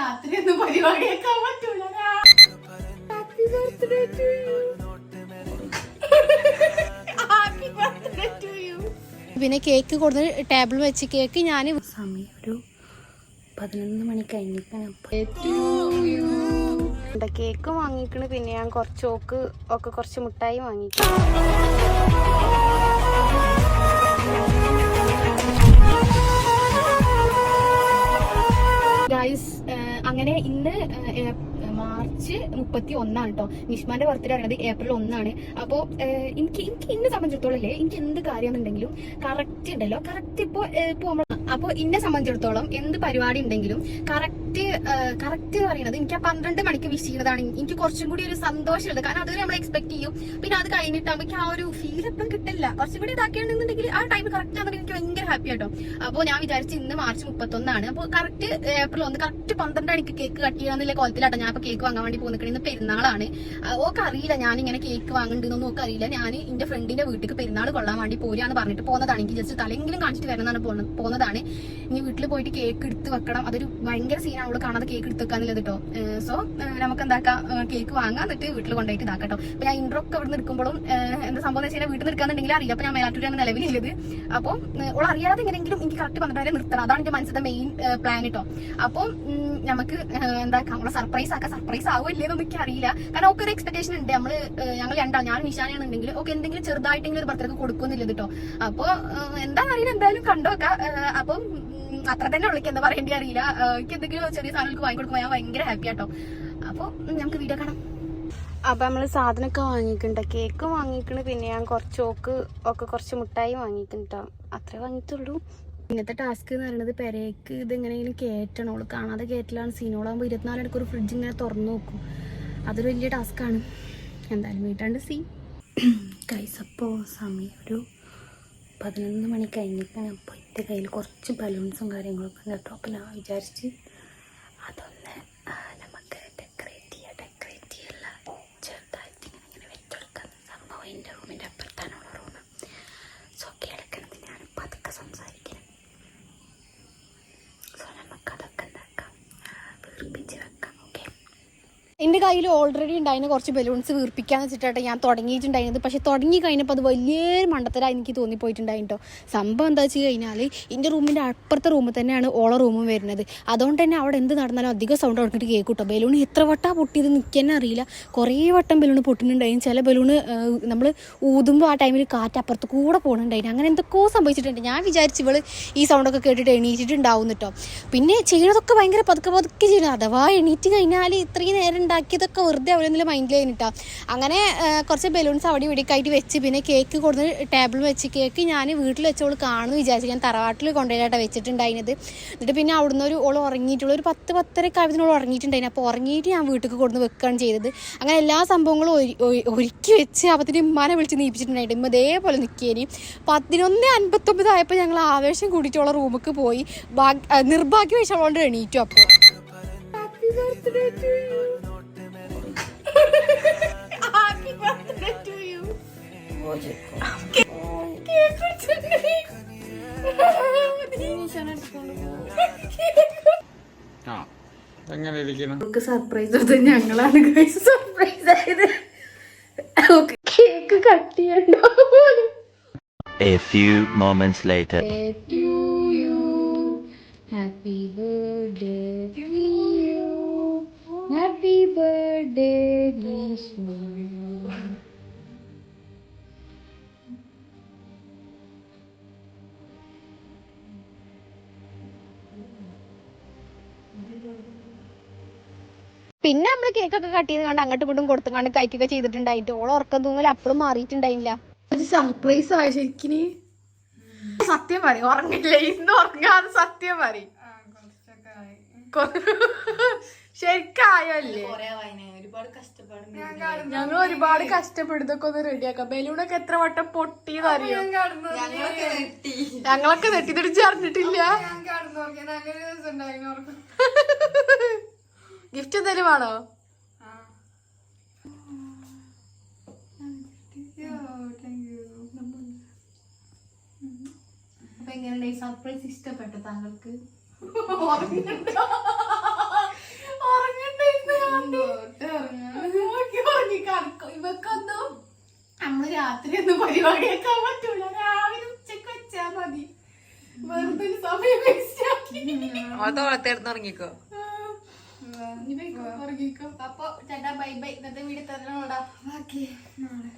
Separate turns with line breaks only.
രാത്രിയൊന്നും പരിപാടിയാക്കാൻ പറ്റൂല. Happy birthday to you. Happy birthday to you. പിന്നെ കേക്ക് കൊടുത്ത് ടേബിൾ വെച്ച് കേക്ക് ഞാൻ സമയം ഒരു 11 മണി കഴിഞ്ഞിട്ടാണ്. കേക്ക് വാങ്ങിക്കണ്. പിന്നെ ഞാൻ കുറച്ച് ഒക്കെ കുറച്ച് മിഠായി വാങ്ങിക്കണം. ഗൈസ്, അങ്ങനെ ഇന്ന് മാർച്ച് 31 കേട്ടോ. നിഷ്മാന്റെ ബർത്ത്ഡേ പറയുന്നത് ഏപ്രിൽ 1. അപ്പോൾ എനിക്ക് ഇന്നെ സംബന്ധിച്ചിടത്തോളം അല്ലേ, എനിക്ക് എന്ത് കാര്യമെന്നുണ്ടെങ്കിലും കറക്റ്റ് ഉണ്ടല്ലോ, കറക്റ്റ് ഇപ്പോൾ അപ്പോൾ ഇന്നെ സംബന്ധിച്ചിടത്തോളം എന്ത് പരിപാടി ഉണ്ടെങ്കിലും കറക്റ്റ് പറയുന്നത് എനിക്ക് ആ 12 മണിക്ക് വിഷ് ചെയ്യുന്നതാണ് എനിക്ക് കുറച്ചും കൂടി ഒരു സന്തോഷമുള്ളത്. കാരണം അതുവരെ നമ്മൾ എക്സ്പെക്ട് ചെയ്യും, പിന്നെ അത് കഴിഞ്ഞിട്ടാകുമ്പോൾ ആ ഒരു ഫീൽ എപ്പം കിട്ടില്ല. കുറച്ചും കൂടി ഇതാക്കിയാണെന്നുണ്ടെങ്കിൽ ആ ടൈം കറക്റ്റ് ആണെന്നുണ്ടെങ്കിൽ എനിക്ക് ഭയങ്കര ഹാപ്പി ആട്ടോ. അപ്പോൾ ഞാൻ വിചാരിച്ചു ഇന്ന് മാർച്ച് 31. അപ്പോൾ കറക്റ്റ് ഏപ്രിൽ 1 കറക്റ്റ് 12 മണിക്ക് കേക്ക് കട്ട് ചെയ്യാന്നുള്ള കോലത്തിലാട്ടോ ഞാൻ ഇപ്പൊ കേക്ക് വാങ്ങാൻ വേണ്ടി പോകുന്നത്. ഇന്ന് പെരുന്നാളാണ്. ഓക്ക് അറിയില്ല ഞാൻ ഇങ്ങനെ കേക്ക് വാങ്ങണ്ടെന്നൊന്നും ഒക്കെ അറിയില്ല. ഞാൻ എന്റെ ഫ്രണ്ടിന്റെ വീട്ടിൽ പെരുന്നാൾ കൊള്ളാൻ വേണ്ടി പോരാന്ന് പറഞ്ഞിട്ട് പോകുന്നതാണ്. എനിക്ക് ജസ്റ്റ് തലെങ്കിലും കാണിച്ചിട്ട് വരണമെന്നാണ് പോകുന്നതാണ്. ഇനി വീട്ടിൽ പോയിട്ട് കേക്ക് എടുത്ത് വെക്കണം. അതൊരു ഭയങ്കര സീനാണ് അവള് കാണാതെ കേക്ക് എടുത്ത് വെക്കാന്നുള്ളത് കേട്ടോ. സോ നമുക്ക് എന്താക്കാം, കേക്ക് വാങ്ങാൻ എന്നിട്ട് വീട്ടിൽ കൊണ്ടുപോയിട്ട് ഇതാക്കട്ടോ. അപ്പൊ ഞാൻ ഇൻട്രോ ഒക്കെ ഇവിടെ എടുക്കുമ്പോഴും എന്താ സംഭവം എന്ന് വെച്ചാൽ വീട്ടിൽ നിൽക്കാന്നുണ്ടെങ്കിൽ അറിയില്ല. അപ്പൊ ഞാൻ മേലാറ്റൂരാണ് നിലവിലുള്ളത്. അപ്പോൾ ഓൾ അറിയാതെ എങ്ങനെയെങ്കിലും എനിക്ക് കറക്റ്റ് 12 വരെ നിർത്തണം. അതാണ് എന്റെ മനസ്സിലെ മെയിൻ പ്ലാൻ കേട്ടോ. അപ്പം നമുക്ക് എന്താക്കാം, നമ്മളെ സർപ്രൈസ് ആവുമല്ലേന്നൊന്നും എനിക്ക് അറിയില്ല. കാരണം ഒക്കെ ഒരു എക്സ്പെക്ടേഷൻ ഉണ്ട്. ഞങ്ങൾ രണ്ടാളും, ഞാൻ നിഷാനാണെന്നുണ്ടെങ്കിൽ ഒക്കെ എന്തെങ്കിലും ചെറുതായിട്ടെങ്കിലും ഒരു ബർത്ത്ഡേക്ക് കൊടുക്കുന്നില്ലത് കേട്ടോ. അപ്പൊ എന്താണെന്ന് അറിയില്ല, എന്തായാലും കണ്ടോക്കാം. അപ്പം അത്ര തന്നെ ഉള്ളിക്ക് എന്താ പറയേണ്ടി അറിയില്ല. എനിക്ക് എന്തെങ്കിലും ചെറിയ സാധനങ്ങൾക്ക് വാങ്ങിക്കൊടുക്കുമ്പോൾ ഞാൻ ഭയങ്കര ഹാപ്പി ആട്ടോ. അപ്പോൾ നമുക്ക് വീഡിയോ കാണാം. അപ്പൊ നമ്മള് സാധനമൊക്കെ വാങ്ങിക്കണ്ട, കേക്ക് വാങ്ങിക്കണ്. പിന്നെ ഞാൻ കുറച്ച് മിഠായി വാങ്ങിക്കട്ടോ. അത്രേ വാങ്ങിയിട്ടുള്ളൂ. ഇന്നത്തെ ടാസ്ക് എന്ന് പറയുന്നത് പെരേക്ക് ഇതെങ്ങനെയെങ്കിലും കയറ്റണം. അവള് കാണാതെ കയറ്റലാണ്. സീനോളാകുമ്പോൾ 24 മണിക്കൂർ ഫ്രിഡ്ജ് ഇങ്ങനെ തുറന്നു നോക്കും. അതൊരു വലിയ ടാസ്ക്കാണ്. എന്തായാലും വീട്ടാണ്ട് ഗൈസ്. അപ്പോൾ സമയം ഒരു 11 മണി കഴിഞ്ഞിട്ടാണ്. അപ്പോൾ എൻ്റെ കയ്യിൽ കുറച്ച് ബലൂൺസും കാര്യങ്ങളൊക്കെ ഉണ്ട് കേട്ടോ. അപ്പോൾ ഞാൻ വിചാരിച്ച് അതൊന്ന് നമുക്ക് ഡെക്കറേറ്റ് ചെയ്യല്ല, ചെറുതായിട്ട് ഇങ്ങനെ വെച്ചെടുക്കാൻ. സംഭവം എൻ്റെ റൂമിൻ്റെ അപ്പുറത്താണുള്ള റൂം. സോ കേൾക്കണത് ഞാൻ പതുക്കെ സംസാരിക്കണം. സോ നമുക്കതൊക്കെ എന്താക്കാം, വീർപ്പിച്ച് വെക്കാം. ഓക്കെ. എൻ്റെ കയ്യിൽ ഓൾറെഡി ഉണ്ടായിരുന്ന കുറച്ച് ബലൂൺസ് വീർപ്പിക്കാന്ന് വെച്ചിട്ടാണ് ഞാൻ തുടങ്ങിയിട്ടുണ്ടായിരുന്നത്. പക്ഷെ തുടങ്ങി കഴിഞ്ഞപ്പോൾ അത് വലിയൊരു മണ്ടത്തരായി എനിക്ക് തോന്നിപ്പോയിട്ടുണ്ടായിട്ടോ. സംഭവം എന്താ വെച്ച് കഴിഞ്ഞാൽ എൻ്റെ റൂമിൻ്റെ അപ്പുറത്തെ റൂമിൽ തന്നെയാണ് ഓള റൂമും വരുന്നത്. അതുകൊണ്ട് തന്നെ അവിടെ എന്ത് നടന്നാലും അധികം സൗണ്ട് കൊടുത്തിട്ട് കേൾക്കും കേട്ടോ. ബലൂൺ എത്ര വട്ടം പൊട്ടിയത് നിൽക്കാൻ അറിയില്ല. കുറേ വട്ടം ബലൂൺ പൊട്ടുന്നുണ്ടായിരുന്നു. ചില ബലൂണ് നമ്മൾ ഊതുമ്പോൾ ആ ടൈമിൽ കാറ്റ് അപ്പുറത്ത് കൂടെ പോകുന്നുണ്ടായിരുന്നു. അങ്ങനെ എന്തൊക്കെയോ സംഭവിച്ചിട്ടുണ്ട്. ഞാൻ വിചാരിച്ചു ഇവള് ഈ സൗണ്ടൊക്കെ കേട്ടിട്ട് എണീറ്റിട്ടുണ്ടാവും കേട്ടോ. പിന്നെ ചെയ്യണതൊക്കെ ഭയങ്കര പതുക്കെ ചെയ്യണം. അഥവാ എണീറ്റ് കഴിഞ്ഞാൽ ഇത്രയും നേരം ഉണ്ടാക്കിയതൊക്കെ വെറുതെ അവരെന്തെങ്കിലും മൈൻഡിൽ കഴിഞ്ഞിട്ടാ. അങ്ങനെ കുറച്ച് ബലൂൺസ് അവിടെ ഇവിടേക്കായിട്ട് വെച്ച് പിന്നെ കേക്ക് കൊടുത്ത് ടേബിൾ വെച്ച് കേക്ക് ഞാൻ വീട്ടിൽ വെച്ചോള് കാണുമെന്ന് വിചാരിച്ചു. ഞാൻ തറവാട്ടിൽ കൊണ്ടുപോയിട്ടാണ് വെച്ചിട്ടുണ്ടായിരുന്നത്. എന്നിട്ട് പിന്നെ അവിടുന്ന് ഓൾ ഉറങ്ങിയിട്ടുള്ള ഒരു 10-10:30 ആയതിനോട് ഉറങ്ങിയിട്ടുണ്ടായിരുന്നു. അപ്പോൾ ഉറങ്ങിയിട്ട് ഞാൻ വീട്ടിൽ കൊടുന്ന് വെക്കുകയാണ് ചെയ്തത്. അങ്ങനെ എല്ലാ സംഭവങ്ങളും ഒരുക്കി വെച്ച് അപ്പത്തിന് ഉമ്മാനെ വിളിച്ച് നീപ്പിച്ചിട്ടുണ്ടായിട്ട് ഇമ്മ ഇതേപോലെ നിൽക്കേനി. 11:59 ആയപ്പോൾ ഞങ്ങൾ ആവേശം കൂടിയിട്ടുള്ള റൂമിലേക്ക് പോയി. നിർഭാഗ്യവശാൽ അവളോട് എണീറ്റു. അപ്പോൾ happy birthday to you. Happy birthday to you.
എങ്ങനെ ഇരിക്കണം?
സർപ്രൈസ് ഞങ്ങളാണ് സർപ്രൈസ് ആയത്. കേക്ക് കട്ട് ചെയ്യണ്ടോ?
A few moments later.
To you. Happy birthday to you. Happy birthday, Vishnu. പിന്നെ നമ്മള് കേക്കൊക്കെ കട്ട് ചെയ്ത് കണ്ട് അങ്ങോട്ടും ഇങ്ങോട്ടും കൊടുത്തുകൊണ്ട് കഴിക്കൊക്കെ ചെയ്തിട്ടുണ്ടായിട്ട് ഓളെ ഉറക്കം തൂങ്ങൽ അപ്പോഴും മാറിയിട്ടുണ്ടായില്ല. സർപ്രൈസ് ആയ ശരിക്കും. സത്യം പറയും, ഉറങ്ങില്ല ഇന്ന് ഉറങ്ങാതെ സത്യം പറയും. ശരിക്കായല്ലേ? ഞങ്ങൾ ഒരുപാട് കഷ്ടപ്പെടുന്നൊക്കെ ഒന്ന് റെഡിയാക്കാം. ബലൂണൊക്കെ എത്ര വട്ടം പൊട്ടിയെന്നറിയോ? ഞങ്ങളൊക്കെ നെട്ടിത്തിടിച്ച് അറിഞ്ഞിട്ടില്ല. ഗിഫ്റ്റ് എന്തെങ്കിലും വേണോ? അപ്പൊ എങ്ങനെയുണ്ട് സർപ്രൈസ്? ഇഷ്ടപ്പെട്ടോ താങ്കൾക്ക്? നമ്മള് രാത്രി ഒന്നും പരിപാടിയാക്കാൻ പറ്റൂല, രാവിലെ ഉച്ചക്ക് വെച്ചാ മതി. വെറുതെ സമയം വേസ്റ്റ് ആക്കി.
ഇറങ്ങിക്കോ.
അപ്പൊ ചേട്ടാ ബൈ ബൈ. ഇന്നത്തെ വീഡിയോ തരണോടാ.
ബാക്കി നാളെ